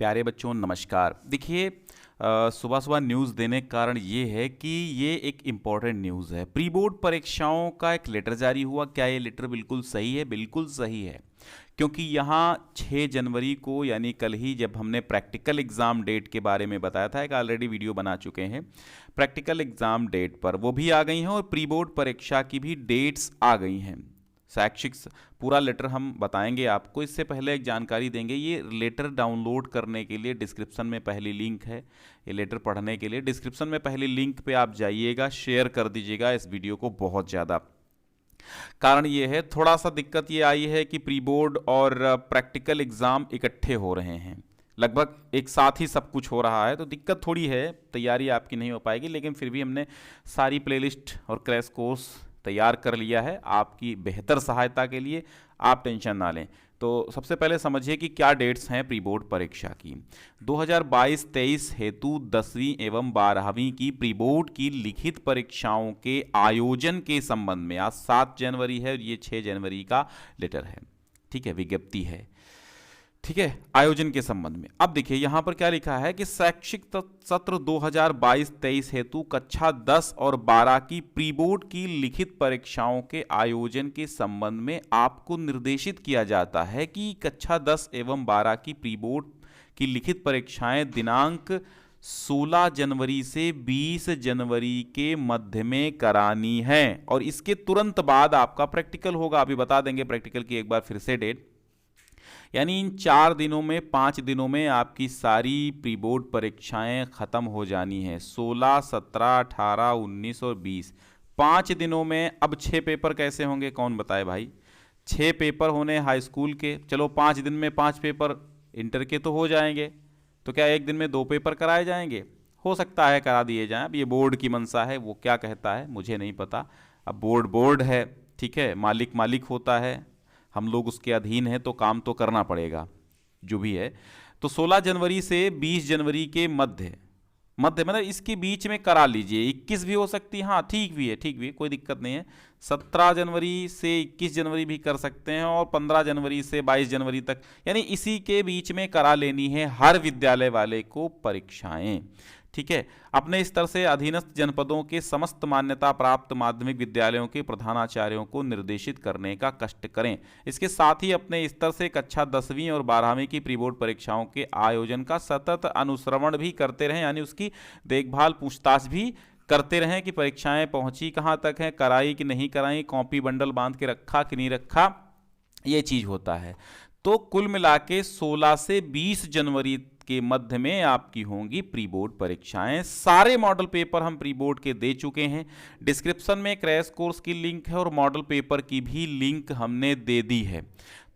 प्यारे बच्चों नमस्कार। देखिए सुबह सुबह न्यूज़ देने का कारण ये है कि ये एक इम्पॉर्टेंट न्यूज़ है। प्री बोर्ड परीक्षाओं का एक लेटर जारी हुआ। क्या ये लेटर बिल्कुल सही है? बिल्कुल सही है, क्योंकि यहाँ 6 जनवरी को यानी कल ही जब हमने प्रैक्टिकल एग्ज़ाम डेट के बारे में बताया था, एक ऑलरेडी वीडियो बना चुके हैं प्रैक्टिकल एग्ज़ाम डेट पर, वो भी आ गई हैं और प्री बोर्ड परीक्षा की भी डेट्स आ गई हैं। शैक्षिक पूरा लेटर हम बताएंगे आपको। इससे पहले एक जानकारी देंगे, ये लेटर डाउनलोड करने के लिए डिस्क्रिप्शन में पहली लिंक है। ये लेटर पढ़ने के लिए डिस्क्रिप्शन में पहली लिंक पे आप जाइएगा, शेयर कर दीजिएगा इस वीडियो को बहुत ज़्यादा। कारण ये है, थोड़ा सा दिक्कत ये आई है कि प्री बोर्ड और प्रैक्टिकल एग्ज़ाम इकट्ठे हो रहे हैं, लगभग एक साथ ही सब कुछ हो रहा है, तो दिक्कत थोड़ी है, तैयारी आपकी नहीं हो पाएगी। लेकिन फिर भी हमने सारी प्लेलिस्ट और क्रैश कोर्स तैयार कर लिया है आपकी बेहतर सहायता के लिए, आप टेंशन ना लें। तो सबसे पहले समझिए कि क्या डेट्स हैं प्री बोर्ड परीक्षा की। 2022-23 हेतु 10वीं एवं 12वीं की प्री बोर्ड की लिखित परीक्षाओं के आयोजन के संबंध में आज 7 जनवरी है और ये 6 जनवरी का लेटर है, ठीक है, विज्ञप्ति है, ठीक है, आयोजन के संबंध में। अब देखिए यहां पर क्या लिखा है कि शैक्षिक सत्र 2022-23 हेतु कक्षा 10 और 12 की प्री बोर्ड की लिखित परीक्षाओं के आयोजन के संबंध में आपको निर्देशित किया जाता है कि कक्षा 10 एवं 12 की प्री बोर्ड की लिखित परीक्षाएं दिनांक 16 जनवरी से 20 जनवरी के मध्य में करानी है और इसके तुरंत बाद आपका प्रैक्टिकल होगा। अभी बता देंगे प्रैक्टिकल की एक बार फिर से डेट, यानी इन 4 दिनों में 5 दिनों में आपकी सारी प्री बोर्ड परीक्षाएं खत्म हो जानी है। 16, 17, 18, 19 और 20, 5 दिनों में। अब 6 पेपर कैसे होंगे कौन बताए भाई? 6 पेपर होने हाई स्कूल के, चलो 5 दिन में 5 पेपर इंटर के तो हो जाएंगे, तो क्या एक दिन में 2 पेपर कराए जाएंगे? हो सकता है करा दिए जाएं। अब ये बोर्ड की मंशा है, वो क्या कहता है मुझे नहीं पता। अब बोर्ड बोर्ड है, ठीक है, मालिक मालिक होता है, हम लोग उसके अधीन हैं तो काम तो करना पड़ेगा जो भी है। तो 16 जनवरी से 20 जनवरी के मध्य मध्य मतलब इसके बीच में करा लीजिए। 21 भी हो सकती है, हाँ ठीक भी है, ठीक भी है, कोई दिक्कत नहीं है। 17 जनवरी से 21 जनवरी भी कर सकते हैं और 15 जनवरी से 22 जनवरी तक, यानी इसी के बीच में करा लेनी है हर विद्यालय वाले को परीक्षाएं, ठीक है। अपने स्तर से अधीनस्थ जनपदों के समस्त मान्यता प्राप्त माध्यमिक विद्यालयों के प्रधानाचार्यों को निर्देशित करने का कष्ट करें। इसके साथ ही अपने स्तर से कक्षा 10वीं और 12वीं की प्री बोर्ड परीक्षाओं के आयोजन का सतत अनुश्रवण भी करते रहें, यानी उसकी देखभाल पूछताछ भी करते रहें कि परीक्षाएं पहुंची कहां तक हैं, कराई कि नहीं कराई, कॉपी बंडल बांध के रखा कि नहीं रखा, ये चीज होता है। तो कुल मिला के 16 से 20 जनवरी के मध्य में आपकी होंगी प्री बोर्ड परीक्षाएं। सारे मॉडल पेपर हम प्री बोर्ड के दे चुके हैं। डिस्क्रिप्शन में क्रैश कोर्स की लिंक है और मॉडल पेपर की भी लिंक हमने दे दी है,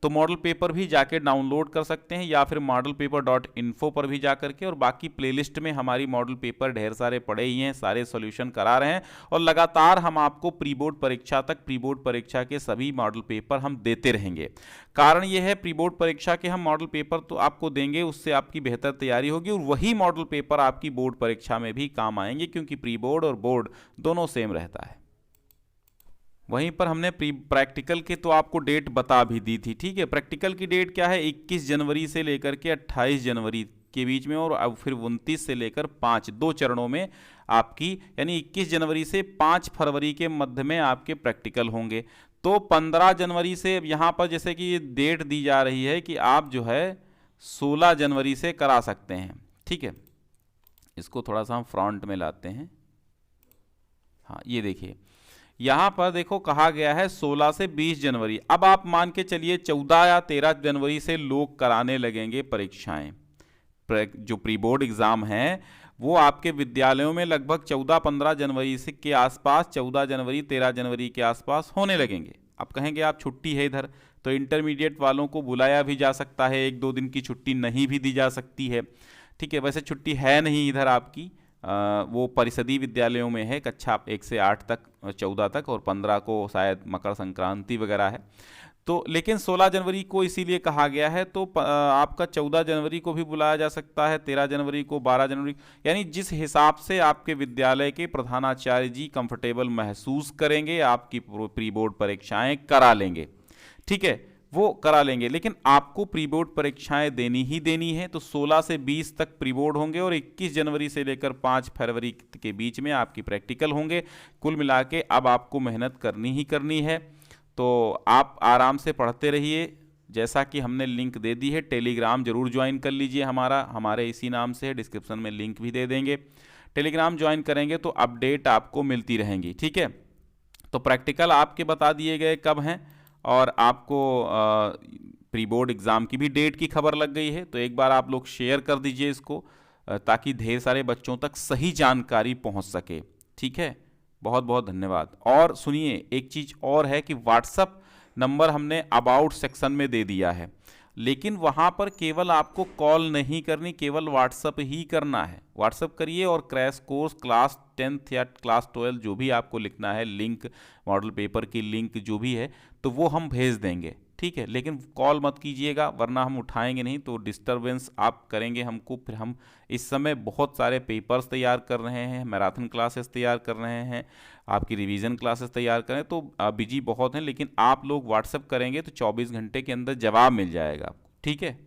तो मॉडल पेपर भी जाके डाउनलोड कर सकते हैं या फिर modelpaper.info पर भी जा करके। और बाकी प्लेलिस्ट में हमारी मॉडल पेपर ढेर सारे पड़े ही हैं, सारे सॉल्यूशन करा रहे हैं और लगातार हम आपको प्री बोर्ड परीक्षा तक प्री बोर्ड परीक्षा के सभी मॉडल पेपर हम देते रहेंगे। कारण यह है, प्री बोर्ड परीक्षा के हम मॉडल पेपर तो आपको देंगे, उससे आपकी बेहतर तैयारी होगी और वही मॉडल पेपर आपकी बोर्ड परीक्षा में भी काम आएंगे, क्योंकि प्री बोर्ड और बोर्ड दोनों सेम रहता है। वहीं पर हमने प्रैक्टिकल के तो आपको डेट बता भी दी थी, ठीक है। प्रैक्टिकल की डेट क्या है? 21 जनवरी से लेकर के 28 जनवरी के बीच में और अब फिर 29 से लेकर 5, 2 चरणों में आपकी, यानी 21 जनवरी से 5 फरवरी के मध्य में आपके प्रैक्टिकल होंगे। तो 15 जनवरी से यहाँ पर जैसे कि ये डेट दी जा रही है कि आप जो है 16 जनवरी से करा सकते हैं, ठीक है। इसको थोड़ा सा हम फ्रंट में लाते हैं, हाँ ये देखिए यहां पर देखो कहा गया है 16 से 20 जनवरी। अब आप मान के चलिए 14 या 13 जनवरी से लोग कराने लगेंगे परीक्षाएं। जो प्री बोर्ड एग्जाम है वो आपके विद्यालयों में लगभग 14-15 जनवरी से के आसपास, 14 जनवरी 13 जनवरी के आसपास होने लगेंगे। अब कहेंगे आप छुट्टी है इधर, तो इंटरमीडिएट वालों को बुलाया भी जा सकता है, 1-2 दिन की छुट्टी नहीं भी दी जा सकती है, ठीक है। वैसे छुट्टी है नहीं इधर आपकी, वो परिषदीय विद्यालयों में है, कक्षा 1 से 8 तक, 14 तक, और 15 को शायद मकर संक्रांति वगैरह है। तो लेकिन 16 जनवरी को इसीलिए कहा गया है, तो आपका 14 जनवरी को भी बुलाया जा सकता है, 13 जनवरी को, 12 जनवरी, यानी जिस हिसाब से आपके विद्यालय के प्रधानाचार्य जी कंफर्टेबल महसूस करेंगे आपकी प्री बोर्ड परीक्षाएं करा लेंगे, ठीक है। वो करा लेंगे। लेकिन आपको प्री बोर्ड परीक्षाएं देनी ही देनी है। तो 16 से 20 तक प्री बोर्ड होंगे और 21 जनवरी से लेकर 5 फरवरी के बीच में आपकी प्रैक्टिकल होंगे। कुल मिला के अब आपको मेहनत करनी ही करनी है। तो आप आराम से पढ़ते रहिए। जैसा कि हमने लिंक दे दी है, टेलीग्राम जरूर ज्वाइन कर लीजिए हमारे इसी नाम से है, डिस्क्रिप्शन में लिंक भी दे देंगे। टेलीग्राम ज्वाइन करेंगे तो अपडेट आपको मिलती रहेंगी, ठीक है। तो प्रैक्टिकल आपके बता दिए गए कब हैं, और आपको प्री बोर्ड एग्ज़ाम की भी डेट की खबर लग गई है। तो एक बार आप लोग शेयर कर दीजिए इसको, ताकि ढेर सारे बच्चों तक सही जानकारी पहुंच सके, ठीक है। बहुत बहुत धन्यवाद। और सुनिए, एक चीज़ और है कि व्हाट्सअप नंबर हमने अबाउट सेक्शन में दे दिया है, लेकिन वहाँ पर केवल आपको कॉल नहीं करनी, केवल व्हाट्सअप ही करना है। व्हाट्सअप करिए और क्रैश कोर्स क्लास 10th या क्लास 12 जो भी आपको लिखना है, लिंक मॉडल पेपर की लिंक जो भी है, तो वो हम भेज देंगे, ठीक है। लेकिन कॉल मत कीजिएगा, वरना हम उठाएंगे नहीं तो डिस्टरबेंस आप करेंगे हमको। फिर हम इस समय बहुत सारे पेपर्स तैयार कर रहे हैं, मैराथन क्लासेस तैयार कर रहे हैं, आपकी रिवीजन क्लासेस तैयार करें, तो बिजी बहुत हैं। लेकिन आप लोग व्हाट्सएप करेंगे तो 24 घंटे के अंदर जवाब मिल जाएगा आपको, ठीक है।